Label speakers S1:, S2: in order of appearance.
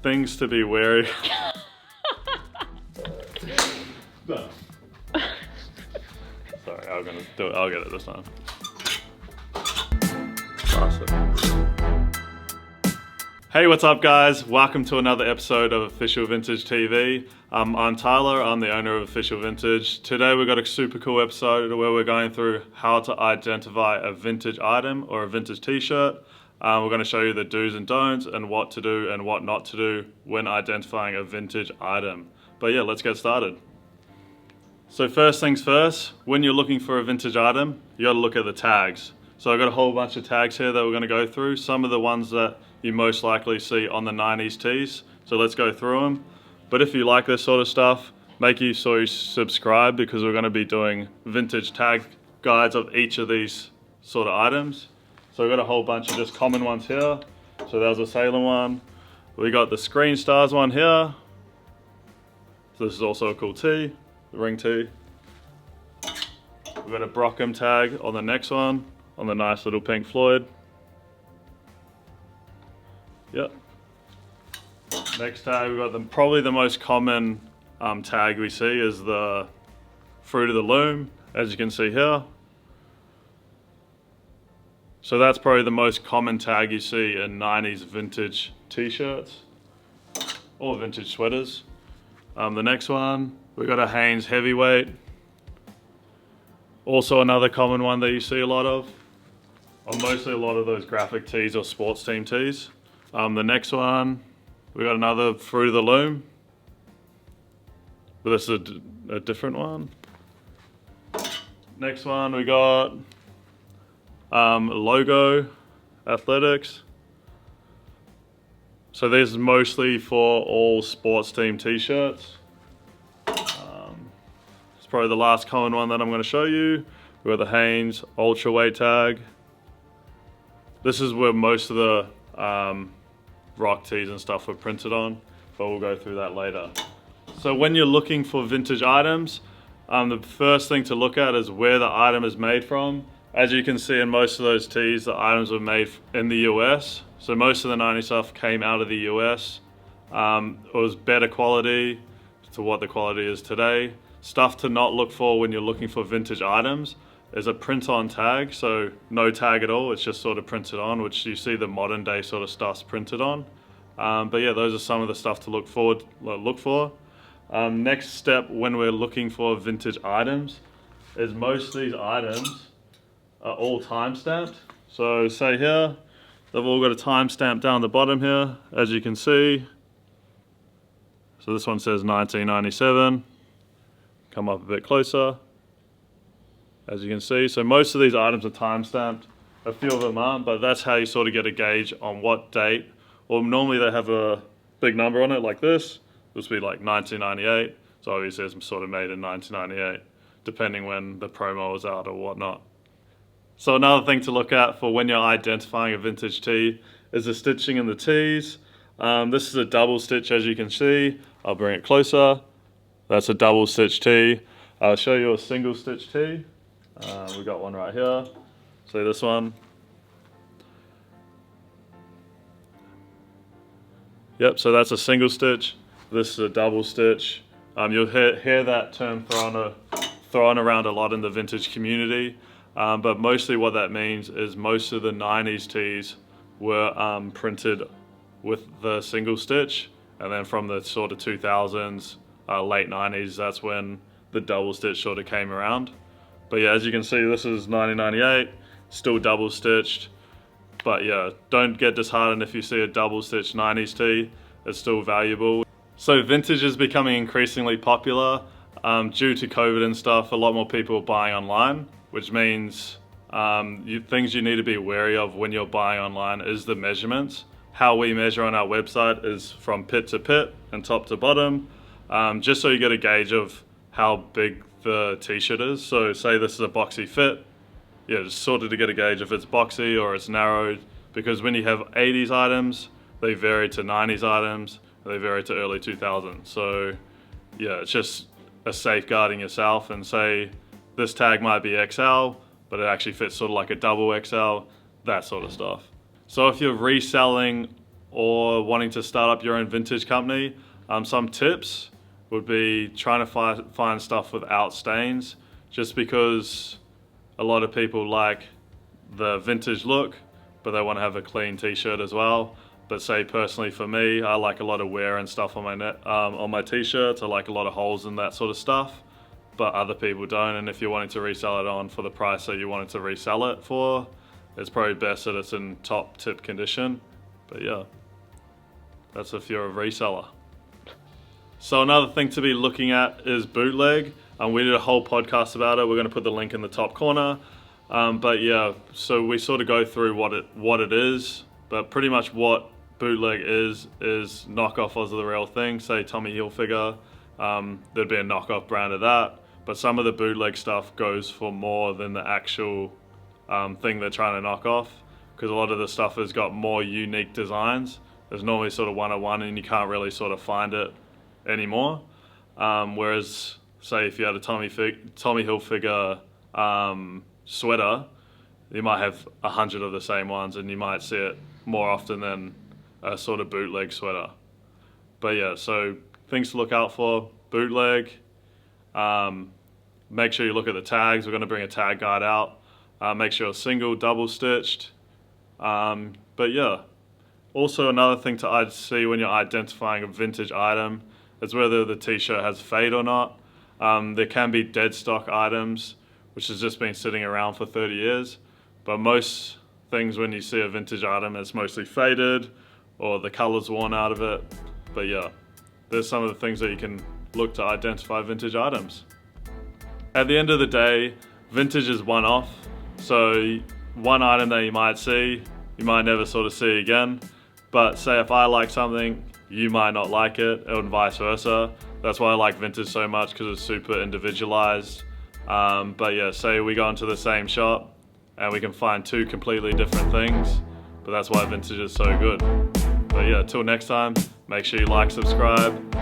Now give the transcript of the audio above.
S1: things to be wary. No. Sorry, I'm gonna do it. I'll get it this time. Classic. Hey, what's up, guys? Welcome to another episode of Official Vintage TV. I'm Tyler. I'm the owner of Official Vintage. Today we've got a super cool episode where we're going through how to identify a vintage item or a vintage t-shirt. We're going to show you the do's and don'ts and what to do and what not to do when identifying a vintage item. But yeah, let's get started. So first things first, when you're looking for a vintage item, you got to look at the tags. So I've got a whole bunch of tags here that we're going to go through. Some of the ones that you most likely see on the 90s tees. So let's go through them. But if you like this sort of stuff, make sure you subscribe because we're going to be doing vintage tag guides of each of these sort of items. So we've got a whole bunch of just common ones here. So there's a Salem one. We got the Screen Stars one here. So this is also a cool tee, the ring tee. We've got a Brockham tag on the next one, on the nice little Pink Floyd. Yep. Next tag, we've got probably the most common tag we see is the Fruit of the Loom, as you can see here. So that's probably the most common tag you see in 90s vintage t-shirts or vintage sweaters. The next one, we got a Hanes Heavyweight. Also another common one that you see a lot of, on mostly a lot of those graphic tees or sports team tees. The next one, we got another Fruit of the Loom. But this is a different one. Next one, we got Logo Athletics. So this is mostly for all sports team t-shirts. It's probably the last common one that I'm going to show you. We got the Hanes Ultra Weight tag. This is where most of the rock tees and stuff were printed on, but we'll go through that later. So when you're looking for vintage items, the first thing to look at is where the item is made from. As you can see in most of those tees, the items were made in the US. So most of the 90s stuff came out of the US. It was better quality to what the quality is today. Stuff to not look for when you're looking for vintage items is a print-on tag, so no tag at all, it's just sort of printed on, which you see the modern day sort of stuff's printed on. But yeah, those are some of the stuff to look for. Next step when we're looking for vintage items is most of these items are all time-stamped. So say here, they've all got a timestamp down the bottom here, as you can see. So this one says 1997. Come up a bit closer. As you can see, so most of these items are time-stamped. A few of them aren't, but that's how you sort of get a gauge on what date. Or normally they have a big number on it like this. This would be like 1998. So obviously it's sort of made in 1998, depending when the promo was out or whatnot. So another thing to look at for when you're identifying a vintage tee is the stitching in the tees. This is a double stitch, as you can see. I'll bring it closer. That's a double stitch tee. I'll show you a single stitch tee. We got one right here. See this one? Yep, so that's a single stitch. This is a double stitch. You'll hear that term thrown around a lot in the vintage community. But mostly what that means is most of the 90s tees were printed with the single stitch. And then from the sort of 2000s, late 90s, that's when the double stitch sort of came around. But yeah, as you can see, this is 1998, still double stitched. But yeah, don't get disheartened if you see a double stitched 90s tee, it's still valuable. So vintage is becoming increasingly popular due to COVID and stuff. A lot more people are buying online, which means things you need to be wary of when you're buying online is the measurements. How we measure on our website is from pit to pit and top to bottom, just so you get a gauge of how big the t-shirt is. So say this is a boxy fit, yeah, just sort of to get a gauge if it's boxy or it's narrowed, because when you have 80s items, they vary to 90s items, they vary to early 2000s. So yeah, it's just a safeguarding yourself, and say this tag might be XL, but it actually fits sort of like a double XL, that sort of stuff. So if you're reselling or wanting to start up your own vintage company, some tips would be trying to find stuff without stains, just because a lot of people like the vintage look, but they want to have a clean t-shirt as well. But say personally for me, I like a lot of wear and stuff on my t-shirts. I like a lot of holes and that sort of stuff, but other people don't. And if you're wanting to resell it on for the price that you wanted to resell it for, it's probably best that it's in top tip condition. But yeah, that's if you're a reseller. So another thing to be looking at is bootleg. We did a whole podcast about it. We're going to put the link in the top corner. But yeah, so we sort of go through what it is, but pretty much what bootleg is knockoff of the real thing. Say Tommy Hilfiger, there'd be a knockoff brand of that, but some of the bootleg stuff goes for more than the actual thing they're trying to knock off, because a lot of the stuff has got more unique designs. There's normally sort of one-on-one and you can't really sort of find it anymore. Whereas say if you had a Tommy Hilfiger sweater, you might have 100 of the same ones and you might see it more often than a sort of bootleg sweater. But yeah, so things to look out for: bootleg. Make sure you look at the tags. We're going to bring a tag guide out. Make sure it's single, double stitched. But yeah, also another thing to see when you're identifying a vintage item is whether the t-shirt has fade or not. There can be dead stock items which has just been sitting around for 30 years, but most things when you see a vintage item, it's mostly faded or the color's worn out of it. But yeah, there's some of the things that you can look to identify vintage items. At the end of the day, vintage is one-off, so one item that you might see, you might never sort of see again. But say if I like something, you might not like it, and vice versa. That's why I like vintage so much, because it's super individualized. But yeah, say we go into the same shop and we can find two completely different things, but that's why vintage is so good. But yeah, till next time, make sure you like, subscribe.